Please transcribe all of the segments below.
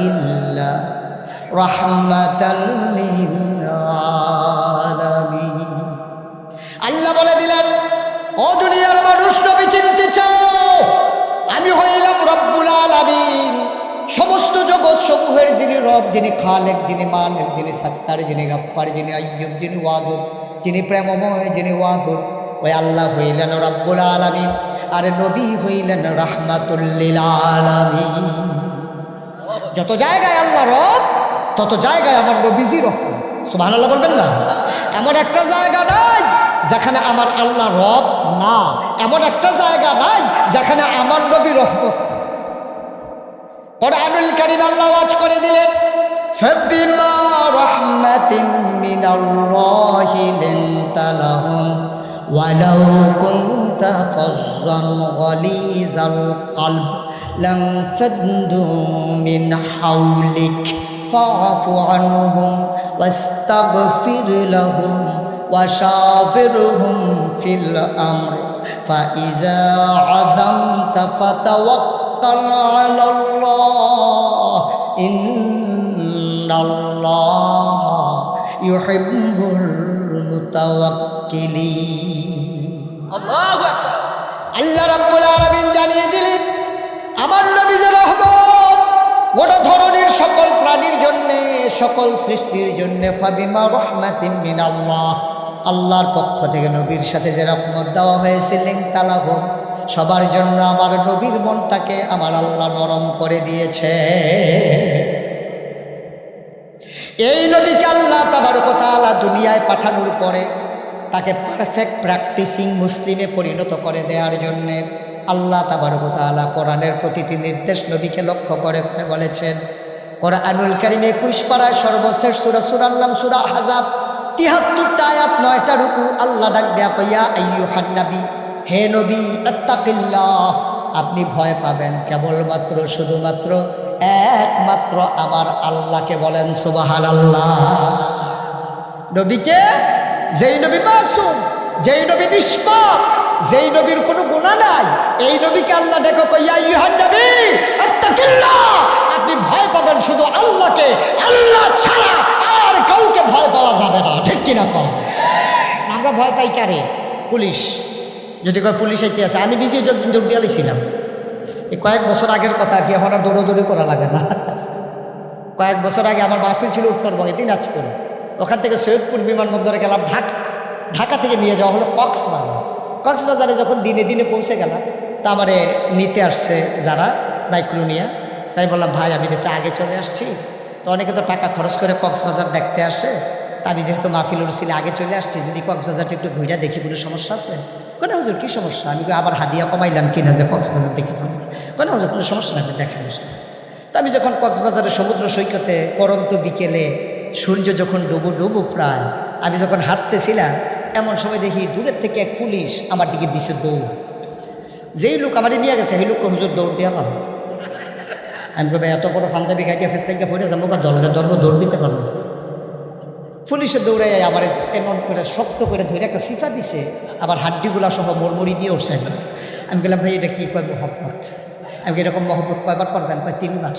ইল্লা রাহমাতাল লিল আলামিন। আল্লাহ বলে দিলেন, ও দুনিয়ার মানুষ, নবী চিনতে চাও, আমি হইলাম রব্বুল আলামিন, সমস্ত জগৎ সমূহের যিনি রব, যিনি খালেক, যিনি মালিক, যিনি সত্তার, যিনি গাফফার, যিনি আইয়ুব, যিনি ওয়াদুদ, যিনি প্রেমময়, যিনি ওয়াদুদ, ওই আল্লাহ হইলেন রব্বুল আলামিন। আর নবী হইলেন রাহমাতুল লিল আলামিন। যত জায়গায় আল্লাহ রব, তত জায়গায় আমার নবীজি রহমত। সুবহানাল্লাহ বলবেন না? এমন একটা জায়গা নাই যেখানে আমার আল্লাহ রব না, এমন একটা জায়গা নাই যেখানে আমার নবী রহমত। কুরআনুল কারীম আল্লাহ ওয়াজ করে দিলেন, ফাবিমা রাহমাতিন মিনাল্লাহি লিনতা লাহুম ওয়ালাউ কুনতা ফাযযান গালিযাল কলব লানফাদ্দু মিন হাওলিক ফাআফু আনহুম ওয়াস্তাগফির লাহুম ওয়াশাফিরহুম ফিল আমর ফাইযা আযামতা ফাতাওয়াক্কাল আলাল্লাহ ইন্নাল্লাহা ইউহিব্বুল মুতাওয়াক্কিলিন। আল্লাহু আকবার। আল্লাহ রাব্বুল আলামিন জানিয়ে দিলেন, আমার নবী যে রহমত গোটা ধরনের সকল প্রাণীর জন্যে, সকল সৃষ্টির জন্যে। ফাবিমা রাহমাতিন মিনাল্লাহ, আল্লাহর পক্ষ থেকে নবীর সাথে যে রহমত দেওয়া হয়েছে, লিনতা লাহুম, সবার জন্য আমার নবীর মনটাকে আমার আল্লাহ নরম করে দিয়েছে। এই নবীকে আল্লাহ তাবারক ওয়া তাআলা দুনিয়ায় পাঠানোর পরে তাকে পারফেক্ট প্র্যাকটিসিং মুসলিমে পরিণত করে দেওয়ার জন্যে আল্লাহ তাবারক ওয়া তাআলা কোরআনের প্রতিটি নির্দেশ নবীকে লক্ষ্য করে বলেছেন। কোরআনুল কারীমে 21 পারায় সর্বশেষ সূরা, সূরার নাম সূরা আহজাব, 73টা আয়াত, 9টা রুকু। আল্লাহ ডাক দেয়া কইয়া, আইয়ুহান নবী, হে নবী, আত্তাকিল্লাহ, আপনি ভয় পাবেন কেবলমাত্র, শুধুমাত্র, একমাত্র আমার আল্লাহকে বলেন সুবহানাল্লাহ। নবীকে, যেই নবী মাসুম, যেই নবী নিষ্পাপ, যেই নবীর কোনো গুনাহ নাই, এই নবীকে আল্লাহ ডেকে কইয়া, আইয়ুহান নবী আত্তাকিল্লাহ, আপনি ভয় পাবেন শুধু আল্লাহকে, আল্লাহ ছাড়া আর কাউকে ভয় পাওয়া যাবে না। ঠিক কিনা কম? আমরা ভয় পাই কারে? পুলিশ যদি কয় পুলিশ আইতে আছে, আমি নিজে দৌড় দিয়ে ছিলাম, এই কয়েক বছর আগের কথা, কি এখন আর দৌড়াদৌড়ি করা লাগে না। কয়েক বছর আগে আমার মাহফিল ছিল উত্তরবঙ্গে, দিনাজপুর, ওখান থেকে সৈয়দপুর বিমানবন্দরে গেলাম, ঢাকা থেকে নিয়ে যাওয়া হলো কক্সবাজার। কক্সবাজারে যখন দিনে দিনে পৌঁছে গেলাম, তা আমারে নিতে আসছে যারা মাইক্রো নিয়ে, তাই বললাম, ভাই আমি তো একটু আগে চলে আসছি, তো অনেকে তো টাকা খরচ করে কক্সবাজার দেখতে আসে, তা আমি যেহেতু মাহফিলের ছিল আগে চলে আসছি, যদি কক্সবাজারটা একটু ঘুরে দেখি, কোনো সমস্যা আছে? কোনো হুজুর কী সমস্যা? আমি আবার হাদিয়া কমাইলাম কিনা যে কক্সবাজার দেখে পাবো? কোনো হুজুর কোনো সমস্যা না, দেখেন। তো আমি যখন কক্সবাজারের সমুদ্র সৈকতে পরন্ত বিকেলে সূর্য যখন ডুবো প্রায়, আমি যখন হাঁটতেছিলাম, এমন সময় দেখি দূরের থেকে এক পুলিশ আমার দিকে দিছে দৌড়। যেই লোক আমারে নিয়ে গেছে, সেই লোককে হুজুর দৌড় দিয়ে পাবো। আমি ভাই এত বড় পাঞ্জাবি গাইতে ফেসটাকে ফেটে যাবো, দৌড় দিতে পারবো। পুলিশে দৌড়ে আবার এমন করে শক্ত করে ধরে একটা সিফা দিছে, আবার হাড্ডিগুলা সহ মরমরি দিয়ে উঠছে। আমি বললাম, ভাই এটা কী কয় মহব্বত? আমি এরকম মহব্বত কয়বার করবেন? কয় 3 বার।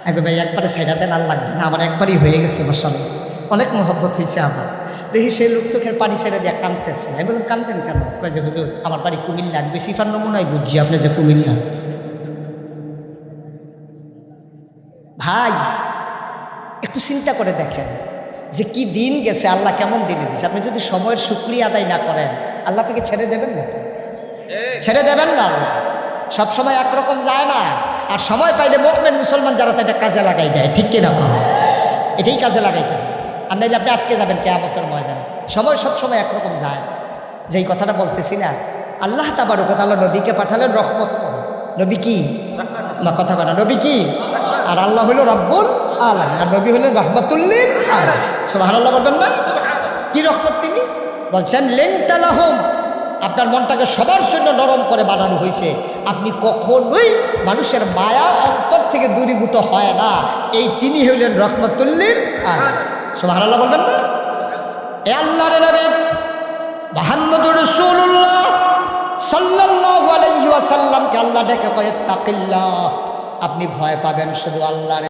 আমি ভাই একবারে ছেড়া দেন, আর লাগবে না, আমার একবারই হয়ে গেছে, মাশাআল্লাহ, অনেক মহব্বত হয়েছে আমার। দেখি সেই লোক চোখের পানি ছেড়ে দিয়ে কাঁদতেছে। আমি বললাম, কাঁদতেন কেন? কয় যে হুজুর আমার বাড়ি কুমিল্লা, আমি সিফার নমুনাই বুঝছি আপনি যে কুমিল্লা। ভাই একটু চিন্তা করে দেখেন যে কি দিন গেছে, আল্লাহ কেমন দিনে দিয়েছে। আপনি যদি সময়ের শুকরিয়া আদায় না করেন, আল্লাহ থেকে ছেড়ে দেবেন না? ছেড়ে দেবেন না। আল্লাহ সবসময় একরকম যায় না, আর সময় পাইলে মুমিন মুসলমান যারা এটা কাজে লাগাই দেয়। ঠিক কিনা কম? এটাই কাজে লাগাইতে, আর নাইলে আপনি আটকে যাবেন কিয়ামতের ময়দানে। সময় সবসময় একরকম যায় না। যেই কথাটা বলতেছি না, আল্লাহ তাবারক ওয়া তাআলা নবীকে পাঠালেন রহমত। নবী কি না কথা বলা? নবী কি? আর আল্লাহ হইল রব্বুল আলামিন, আর নবী হলেন রাহমাতুল লিল আলামিন। সুবহানাল্লাহ বলবেন না? কি রহমত তিনি বলছেন, লিনতা লাহুম, আপনার মনটাকে সবার জন্য নরম করে বানানো হয়েছে। আপনি কখনোই মানুষের মায়া অন্তর থেকে দূরীভূত হয় না। এই তিনি হইলেন রহমাতুল লিল আলামিন। সুবহানাল্লাহ বলবেন না? এ আল্লাহর নবী মুহাম্মদুর রাসূলুল্লাহ সাল্লাল্লাহু আলাইহি ওয়াসাল্লামকে আল্লাহ ডেকে কয়, তাকিল্লাহ, আপনি ভয় পাবেন শুধু আল্লাহর।